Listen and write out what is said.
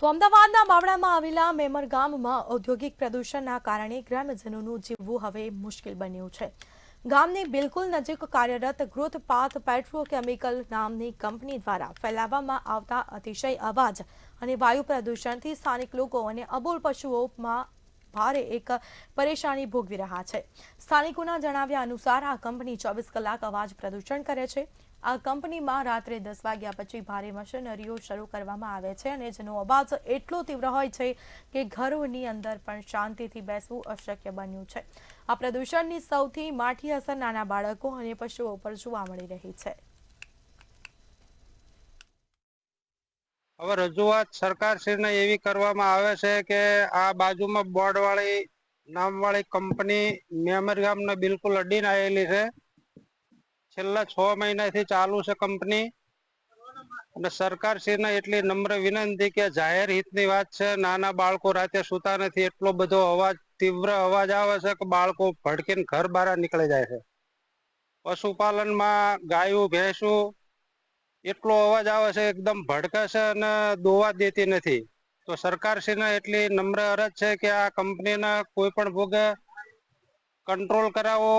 તો અમદાવાદના બાવળામાં આવેલા મેમર ગામમાં ઔદ્યોગિક પ્રદૂષણના કારણે ગ્રામજનોનું જીવવું હવે મુશ્કેલ બન્યું છે. ગામની બિલકુલ નજીક કાર્યરત ગ્રોથ પાથ પેટ્રોકેમિકલ નામની કંપની દ્વારા ફેલાવવામાં આવતા અતિશય અવાજ અને વાયુ પ્રદૂષણથી સ્થાનિક લોકો અને અબોલ પશુઓમાં ભારે એક પરેશાની ભોગવી રહ્યા છે. સ્થાનિકોના જણાવ્યા અનુસાર આ કંપની 24 કલાક અવાજ પ્રદૂષણ કરે છે. આ કંપનીમાં રાત્રે 10 વાગ્યા પછી ભારે મશીનરીઓ શરૂ કરવામાં આવે છે અને જેનો અવાજ એટલો તીવ્ર હોય છે કે ઘરોની અંદર પણ શાંતિથી બેસવું અશક્ય બન્યું છે. આ પ્રદૂષણની સૌથી માઠી અસર નાના બાળકો અને પશુઓ પર જોવા મળી રહી છે. હવે રજૂઆત સરકારશ્રીને એવી કરવામાં આવે છે કે આ બાજુમાં બોર્ડવાળી નામવાળી કંપની મેમર ગામને બિલકુલ અડીને આવેલી છે. છેલ્લા 6 મહિનાથી ચાલુ છે કંપની. અને સરકારશ્રીને એટલી નમ્ર વિનંતી કે જાહેર હિતની વાત છે. નાના બાળકો રાતે સૂતા નથી, એટલો બધો અવાજ, તીવ્ર અવાજ આવે છે કે બાળકો ભડકીને ઘર બહાર નીકળી જાય છે. પશુપાલનમાં ગાયું ભેંસું એટલો અવાજ આવે છે, એકદમ ભડકે છે અને દોવા દેતી નથી. તો સરકારશ્રીને એટલી નમ્ર અરજ છે કે આ કંપનીને કોઈ પણ ભોગે કંટ્રોલ કરાવો